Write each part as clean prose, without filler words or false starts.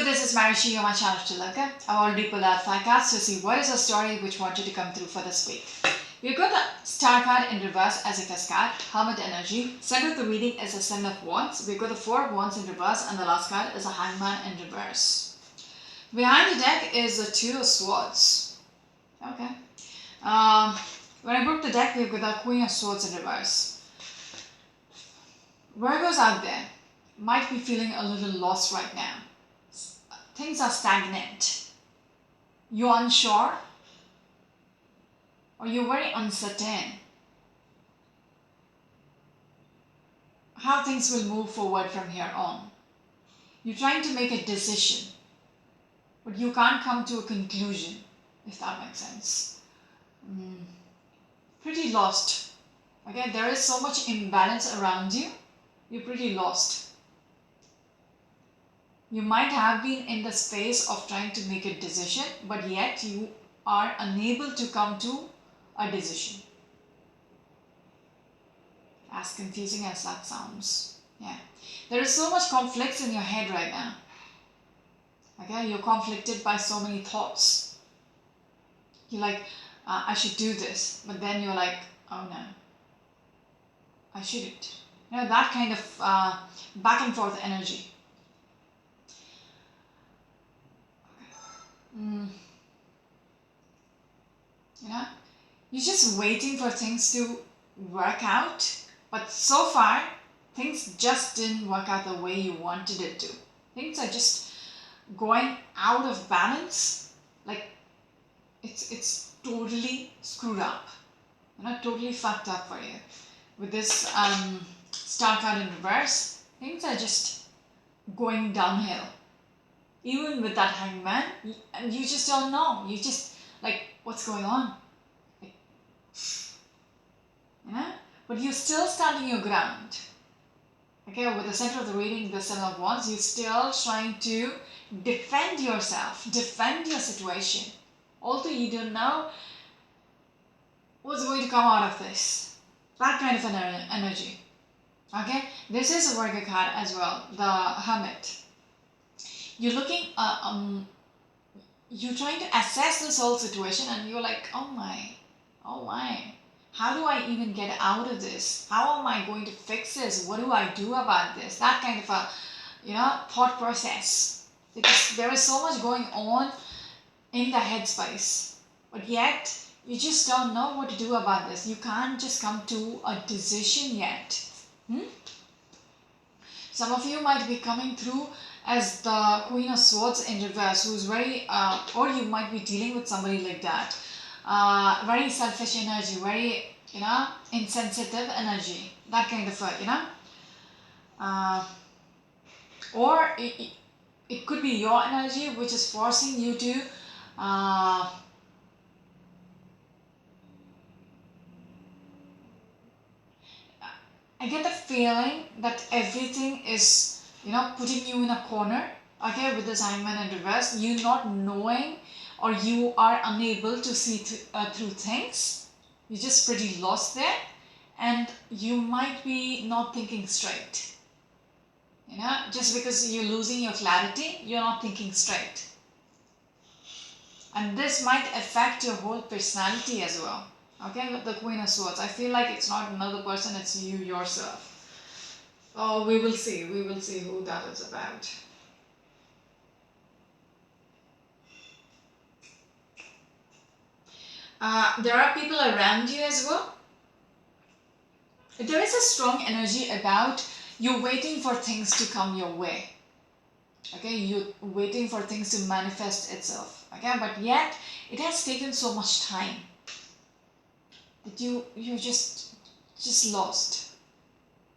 this is Marishi, you're my channel Tilaka. I've already pulled out 5 cards to see what is the story which wanted to come through for this week. We've got the Star card in reverse as a first card, Hermit energy. Center of the reading is a 7 of Wands. We've got the 4 of Wands in reverse, and the last card is a Hangman in reverse. Behind the deck is the 2 of Swords. Okay. When I broke the deck, we've got the Queen of Swords in reverse. Virgos out there might be feeling a little lost right now. Things are stagnant. You're unsure, or you're very uncertain how things will move forward from here on. You're trying to make a decision, but you can't come to a conclusion, if that makes sense. Pretty lost. Okay, there is so much imbalance around you. You're pretty lost. You might have been in the space of trying to make a decision, but yet you are unable to come to a decision. As confusing as that sounds. Yeah. There is so much conflicts in your head right now. Okay, you're conflicted by so many thoughts. You're like, I should do this, but then you're like, oh no, I shouldn't. You know, that kind of back and forth energy. You know, you're just waiting for things to work out, but so far things just didn't work out the way you wanted it to. Things are just going out of balance. Like it's totally screwed up, you know, totally fucked up for you. With this Star card in reverse, things are just going downhill. Even with that Hangman, you just don't know. You just like, what's going on? Like, you know? But you're still standing your ground. Okay, with the center of the reading, the 7 of Wands, you're still trying to defend yourself, defend your situation. Although you don't know what's going to come out of this. That kind of an energy. Okay, this is a Virgo card as well, the Hermit. You're looking, you're trying to assess this whole situation, and you're like, oh my, how do I even get out of this? How am I going to fix this? What do I do about this? That kind of a, you know, thought process. Because there is so much going on in the headspace, but yet you just don't know what to do about this. You can't just come to a decision yet. Some of you might be coming through as the Queen of Swords in reverse, who's very, or you might be dealing with somebody like that. Very selfish energy, very, you know, insensitive energy. That kind of, you know. Or it could be your energy which is forcing you to I get the feeling that everything is, you know, putting you in a corner, okay, with this Hangman in reverse. You not knowing, or you are unable to see through things. You're just pretty lost there, and you might be not thinking straight. You know, just because you're losing your clarity, you're not thinking straight. And this might affect your whole personality as well. Okay, with the Queen of Swords, I feel like it's not another person, it's you yourself. Oh, we will see who that is about. There are people around you as well. There is a strong energy about you waiting for things to come your way. Okay, you're waiting for things to manifest itself. Okay, but yet it has taken so much time that you're just lost.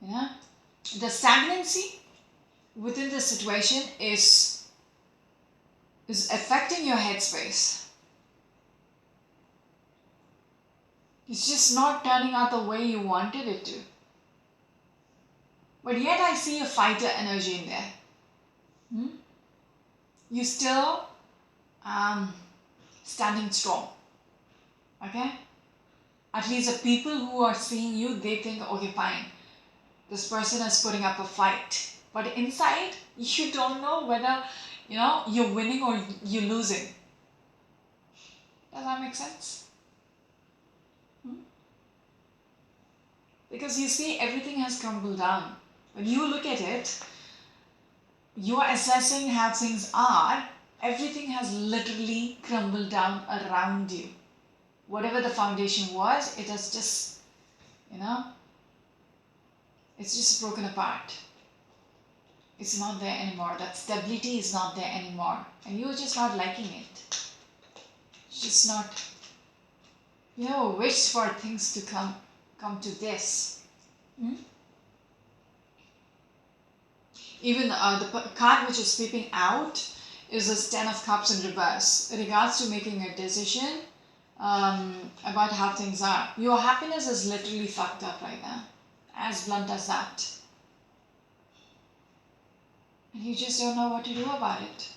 You know, the stagnancy within the situation is affecting your headspace. It's just not turning out the way you wanted it to. But yet I see a fighter energy in there. You still standing strong. Okay? At least the people who are seeing you, they think, okay, fine, this person is putting up a fight. But inside, you don't know whether you're winning or you're losing. Does that make sense? Because you see, everything has crumbled down. When you look at it, you are assessing how things are. Everything has literally crumbled down around you. Whatever the foundation was, it has just, it's just broken apart. It's not there anymore. That stability is not there anymore. And you're just not liking it. It's just not, wish for things to come to this. Even the card which is peeping out is this 10 of Cups in reverse. In regards to making a decision about how things are. Your happiness is literally fucked up right now. As blunt as that. And you just don't know what to do about it.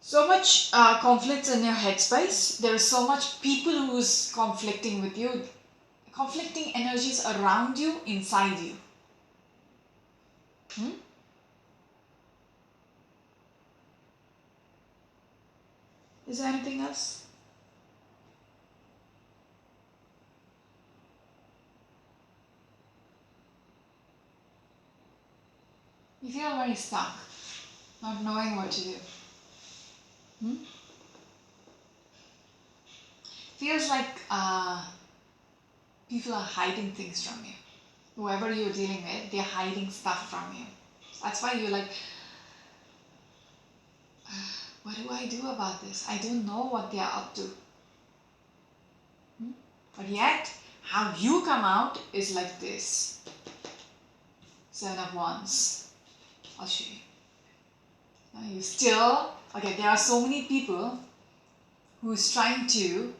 So much conflicts in your headspace. There is so much people who's conflicting with you. Conflicting energies around you, inside you. Is there anything else? You feel very stuck, not knowing what to do. Feels like people are hiding things from you. Whoever you're dealing with, they're hiding stuff from you. That's why you're like, what do I do about this? I don't know what they're up to. But yet, how you come out is like this. 7 of Wands. I'll show you. You still, there are so many people who's trying to,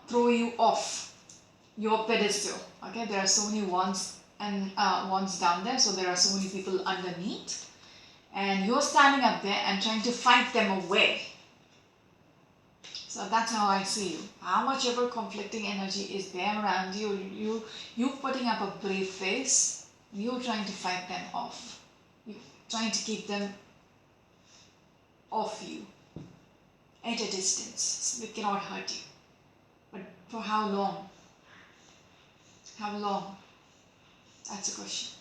throw you off your pedestal. There are so many wands and wands down there, so there are so many people underneath. And you're standing up there and trying to fight them away. So that's how I see you. How much ever conflicting energy is there around you, you putting up a brave face, you're trying to fight them off. You're trying to keep them off you, at a distance, so they cannot hurt you. But for how long? How long? That's a question.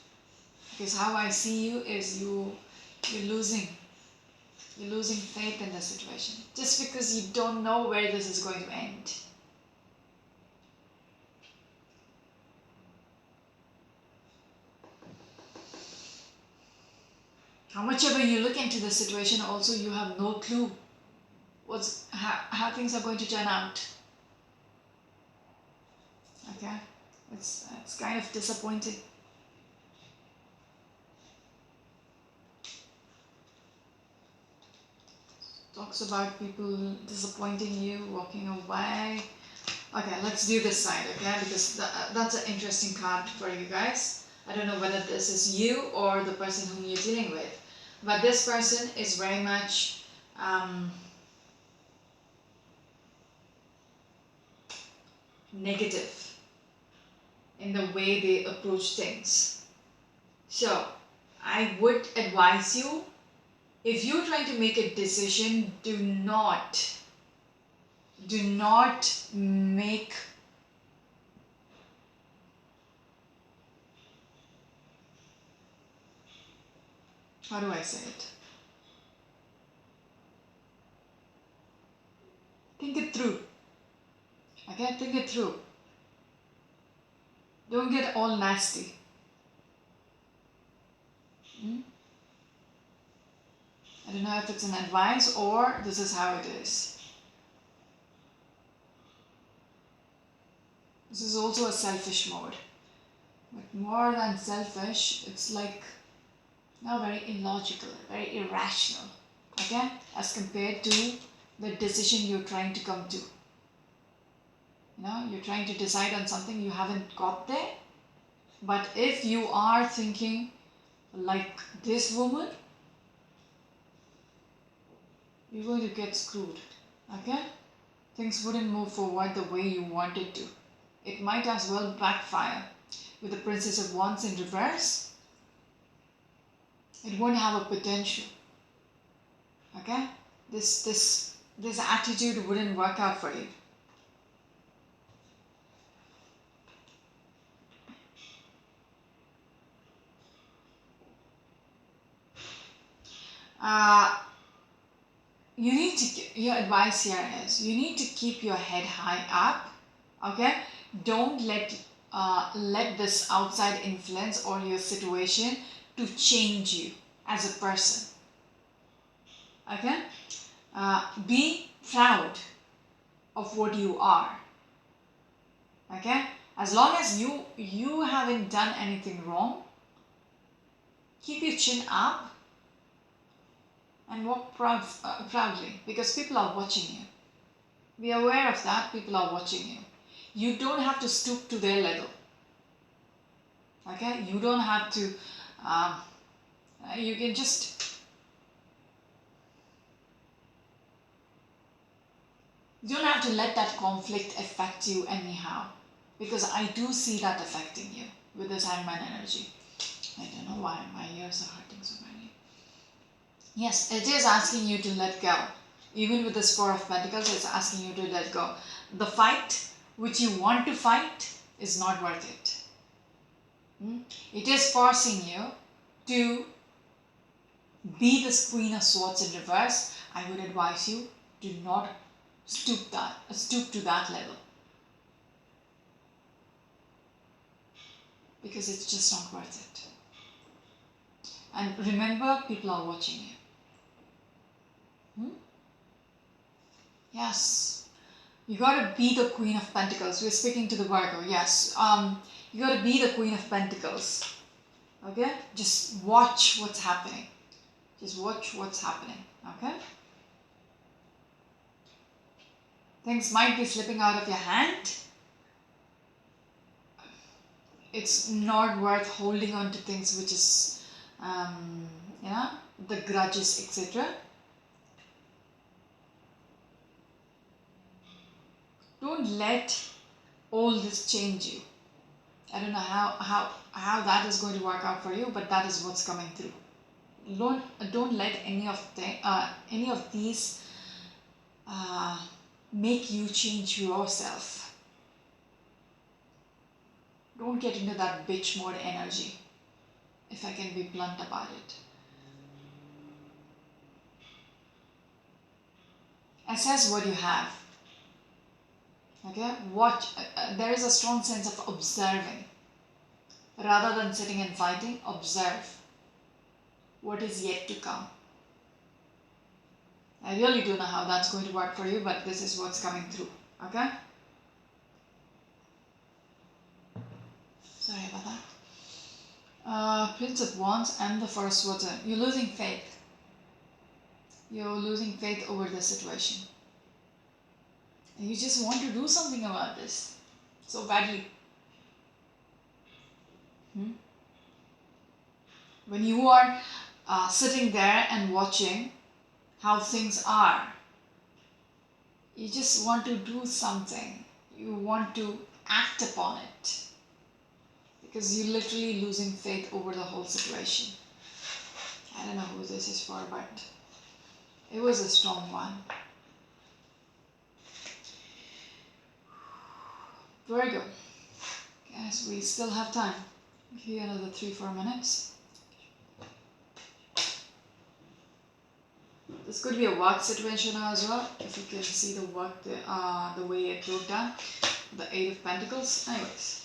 Because how I see you is you're losing faith in the situation just because you don't know where this is going to end. How much ever you look into the situation, also you have no clue how things are going to turn out. It's kind of disappointing. Talks about people disappointing you, walking away. Let's do this side, because that's an interesting card for you guys. I don't know whether this is you or the person whom you're dealing with, but this person is very much negative in the way they approach things. So I would advise you, if you're trying to make a decision, do not make how do I say it? Think it through. Think it through. Don't get all nasty. I don't know if it's an advice or this is how it is. This is also a selfish mode. But more than selfish, it's like now very illogical, very irrational. As compared to the decision you're trying to come to. You're trying to decide on something, you haven't got there. But if you are thinking like this woman, you're going to get screwed. Things wouldn't move forward the way you wanted to. It might as well backfire with the Princess of Wands in reverse. It won't have a potential. Okay? This attitude wouldn't work out for you. Uh, you need to, your advice here is, you need to keep your head high up. Okay? Don't let this outside influence or your situation to change you as a person. Okay? Be proud of what you are. Okay? As long as you haven't done anything wrong, keep your chin up and walk proudly, because people are watching you. Be aware of that. People are watching you. You don't have to stoop to their level. Okay? You don't have to. You can just. You don't have to let that conflict affect you anyhow, because I do see that affecting you with this hangman energy. I don't know why my ears are hurting so badly. Yes, it is asking you to let go. Even with the Four of Pentacles, it's asking you to let go. The fight which you want to fight is not worth it. It is forcing you to be this Queen of Swords in reverse. I would advise you, do not stoop to that level, because it's just not worth it. And remember, people are watching you. Yes, you gotta be the Queen of Pentacles. We're speaking to the Virgo. Yes, you gotta be the Queen of Pentacles. Okay, just watch what's happening. Just watch what's happening. Okay, things might be slipping out of your hand. It's not worth holding on to things which is, the grudges, etc. Don't let all this change you. I don't know how that is going to work out for you, but that is what's coming through. Don't let any of these make you change yourself. Don't get into that bitch mode energy, if I can be blunt about it. Assess what you have. Okay, there is a strong sense of observing. Rather than sitting and fighting, observe what is yet to come. I really don't know how that's going to work for you, but this is what's coming through. Okay? Sorry about that. Prince of Wands and the First Water. You're losing faith. You're losing faith over the situation. And you just want to do something about this so badly. When you are sitting there and watching how things are, you just want to do something. You want to act upon it, because you're literally losing faith over the whole situation. I don't know who this is for, but it was a strong one. Virgo. Guys, we still have time. Give you another 3-4 minutes. This could be a work situation as well, if you can see the work, the way it broke down. The Eight of Pentacles. Anyways.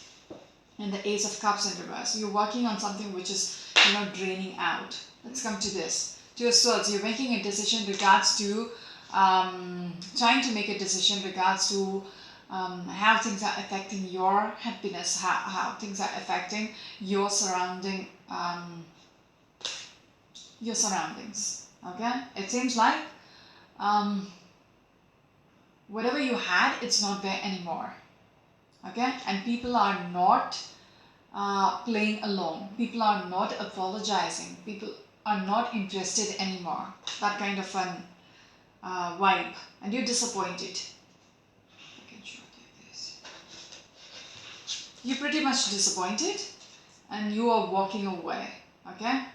And the Ace of Cups in reverse. You're working on something which is, draining out. Let's come to this. Two of Swords. You're making a decision regards to, trying to make a decision regards to how things are affecting your happiness, how things are affecting your surroundings. Okay? It seems like whatever you had, it's not there anymore. Okay? And people are not playing along. People are not apologizing. People are not interested anymore. That kind of fun vibe. And you're disappointed. I can show it like this. You're pretty much disappointed and you are walking away. Okay?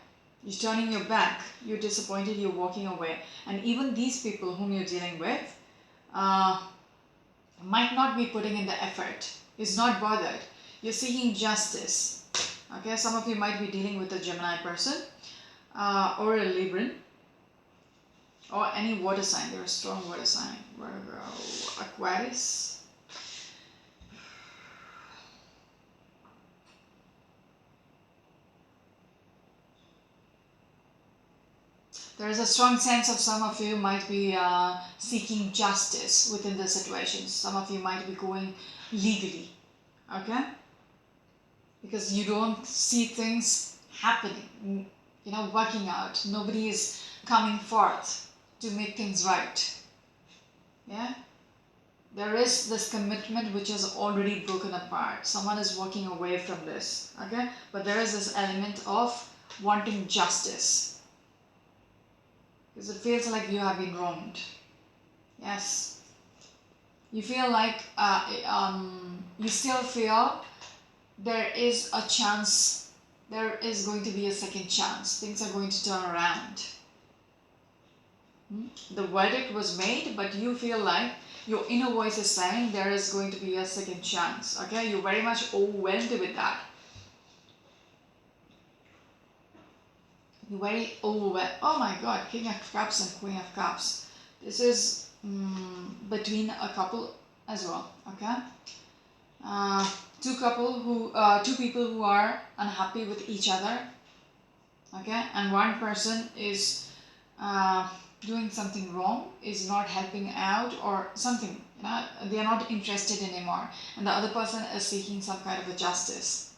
You're turning your back, you're disappointed, you're walking away. And even these people whom you're dealing with might not be putting in the effort, is not bothered. You're seeking justice. Okay, some of you might be dealing with a Gemini person or a Libran or any water sign. They're a strong water sign. Virgo, Aquarius. There is a strong sense of some of you might be seeking justice within the situation. Some of you might be going legally, okay? Because you don't see things happening, working out. Nobody is coming forth to make things right, yeah? There is this commitment which is already broken apart. Someone is walking away from this, okay? But there is this element of wanting justice. Because it feels like you have been wronged. Yes. You feel like, you still feel there is a chance, there is going to be a second chance. Things are going to turn around. The verdict was made, but you feel like your inner voice is saying there is going to be a second chance. Okay, you're very much overwhelmed with that. You're very overwhelmed. Oh my God, King of Cups and Queen of Cups. This is between a couple as well. Okay, two people who are unhappy with each other. Okay, and one person is doing something wrong, is not helping out or something. They are not interested anymore, and the other person is seeking some kind of a justice.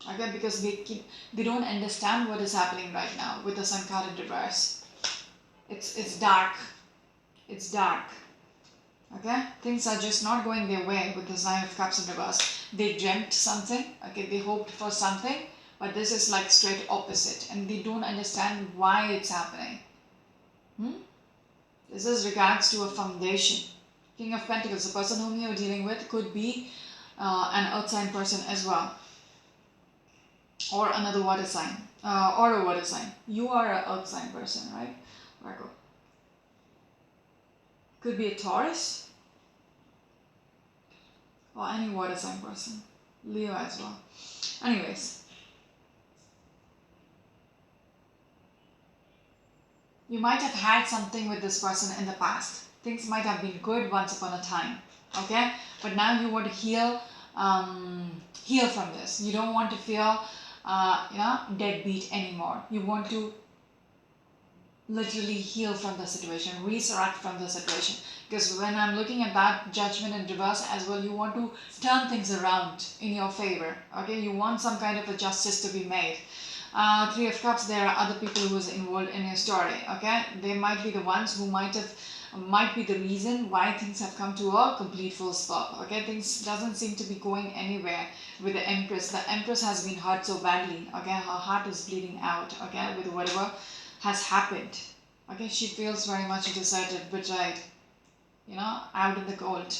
Okay, because they don't understand what is happening right now with the Sun card in reverse. It's dark. It's dark. Okay, things are just not going their way with the Nine of Cups in reverse. They dreamt something. Okay, they hoped for something, but this is like straight opposite, and they don't understand why it's happening. This is regards to a foundation. King of Pentacles, the person whom you're dealing with could be an earth sign person as well, or another water sign, or a water sign. You are an earth sign person, right? Virgo. Could be a Taurus, or any water sign person. Leo as well. Anyways. You might have had something with this person in the past. Things might have been good once upon a time, okay? But now you want to heal from this. You don't want to feel, deadbeat anymore. You want to literally heal from the situation, resurrect from the situation. Because when I'm looking at that Judgment in reverse as well, you want to turn things around in your favor, okay? You want some kind of a justice to be made. Three of Cups, there are other people who is involved in your story, okay? They might be the ones who might be the reason why things have come to a complete full stop, okay? Things doesn't seem to be going anywhere with the Empress. The Empress has been hurt so badly, okay? Her heart is bleeding out, okay? With whatever has happened, okay? She feels very much deserted, betrayed, out in the cold.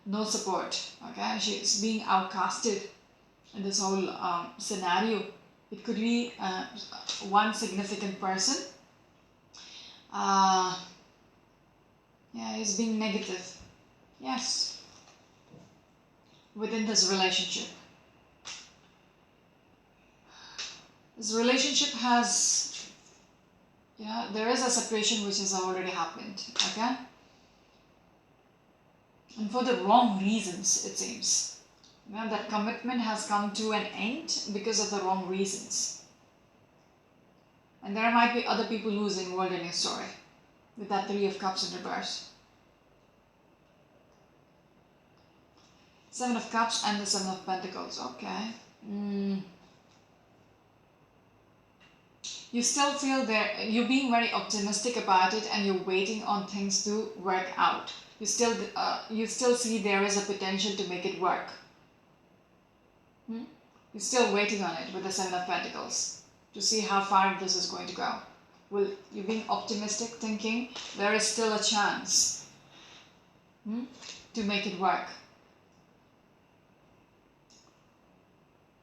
No support, okay? She's being outcasted in this whole scenario. It could be one significant person is being negative, yes, within this relationship. This relationship has, there is a separation which has already happened, okay? And for the wrong reasons, it seems. That commitment has come to an end because of the wrong reasons. And there might be other people who is involved in your story with that Three of Cups in reverse. Seven of Cups and the Seven of Pentacles. Okay. You still feel you're being very optimistic about it, and you're waiting on things to work out. You still see there is a potential to make it work. You're still waiting on it with the Seven of Pentacles to see how far this is going to go. Well, you're being optimistic, thinking there is still a chance to make it work.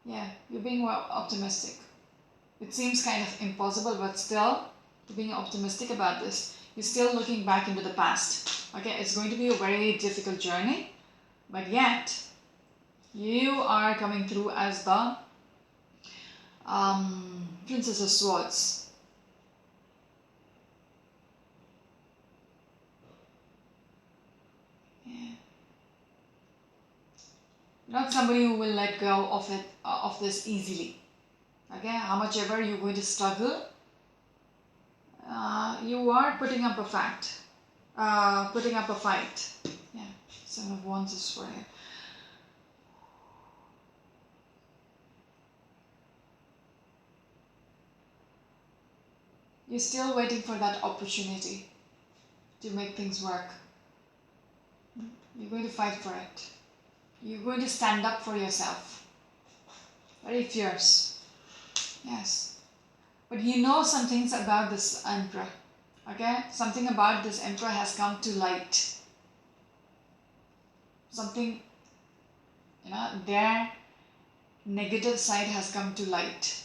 Yeah, you're being well optimistic. It seems kind of impossible, but still, being optimistic about this, you're still looking back into the past. Okay, it's going to be a very difficult journey, but yet you are coming through as the Princess of Swords. Yeah. Not somebody who will let go of it of this easily. Okay, how much ever you're going to struggle, you are putting up a fight. Yeah, Seven of Wands is for you. You're still waiting for that opportunity to make things work. You're going to fight for it. You're going to stand up for yourself. Very fierce. Yes. But you know some things about this Emperor. Okay? Something about this Emperor has come to light. Something, their negative side has come to light.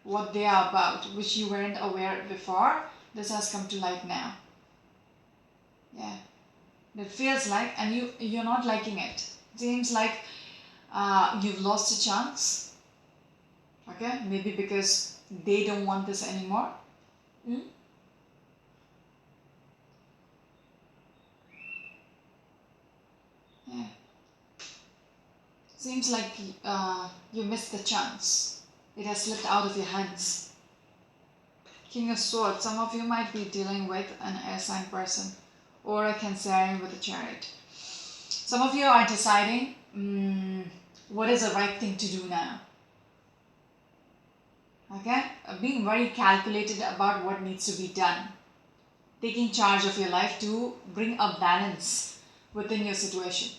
What they are about, which you weren't aware before, this has come to light now. Yeah. It feels like, and you're not liking it. It seems like you've lost a chance. Okay? Maybe because they don't want this anymore. Yeah. Seems like you missed the chance. It has slipped out of your hands. King of Swords. Some of you might be dealing with an air sign person or a Cancerian with a Chariot. Some of you are deciding what is the right thing to do now. Okay? Being very calculated about what needs to be done. Taking charge of your life to bring a balance within your situation.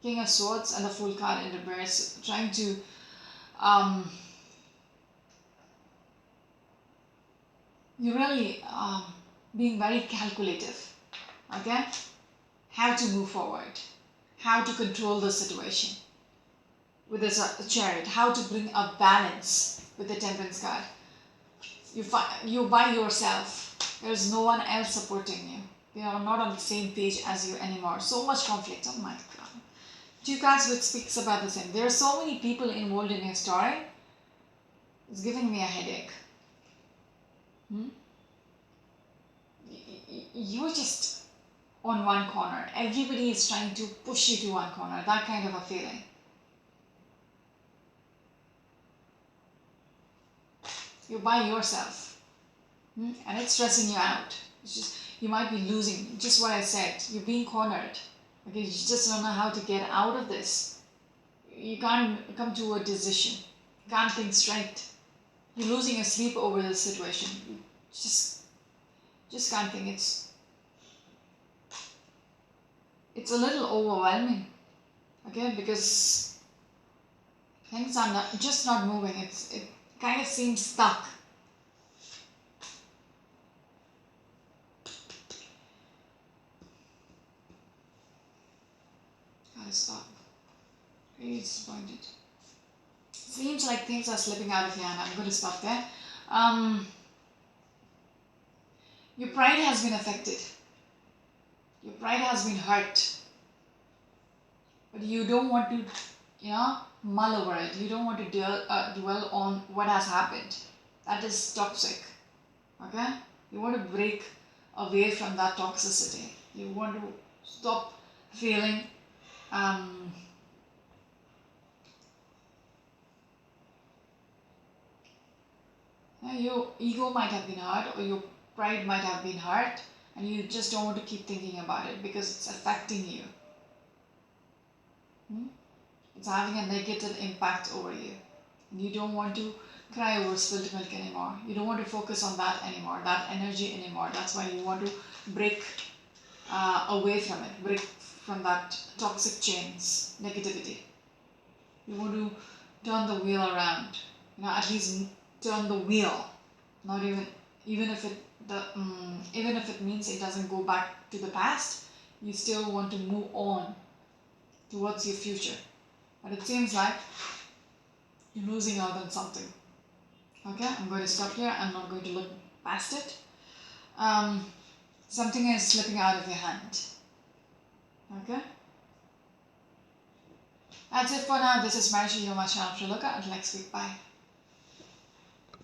King of Swords and the Fool card in reverse, trying to you're really being very calculative. Okay? How to move forward, how to control the situation with this Chariot, how to bring a balance with the Temperance card. You by yourself. There's no one else supporting you. You are not on the same page as you anymore. So much conflict. Oh my God. Two cards which speaks about the same. There are so many people involved in your story. It's giving me a headache. You're just on one corner. Everybody is trying to push you to one corner. That kind of a feeling. You're by yourself. And it's stressing you out. It's just, you might be losing. Just what I said. You're being cornered. Okay, you just don't know how to get out of this. You can't come to a decision. You can't think straight. You're losing your sleep over this situation. You just can't think. It's a little overwhelming. Okay, because things are not moving. It kind of seems stuck. Gotta stop. Really disappointed. Seems like things are slipping out of your hand. I'm going to stop there. Your pride has been affected. Your pride has been hurt. But you don't want to, mull over it. You don't want to dwell on what has happened. That is toxic. Okay? You want to break away from that toxicity. You want to stop feeling your ego might have been hurt, or your pride might have been hurt, and you just don't want to keep thinking about it because it's affecting you. It's having a negative impact over you. And you don't want to cry over spilled milk anymore. You don't want to focus on that anymore, that energy anymore. That's why you want to break away from it, break from that toxic chains, negativity. You want to turn the wheel around, at least turn the wheel. Not even if it means it doesn't go back to the past, you still want to move on towards your future. But it seems like you're losing out on something. Okay, I'm going to stop here. I'm not going to look past it. Something is slipping out of your hand. Okay? That's it for now. This is Marisha, you're my channel to look at. Until next week. Bye.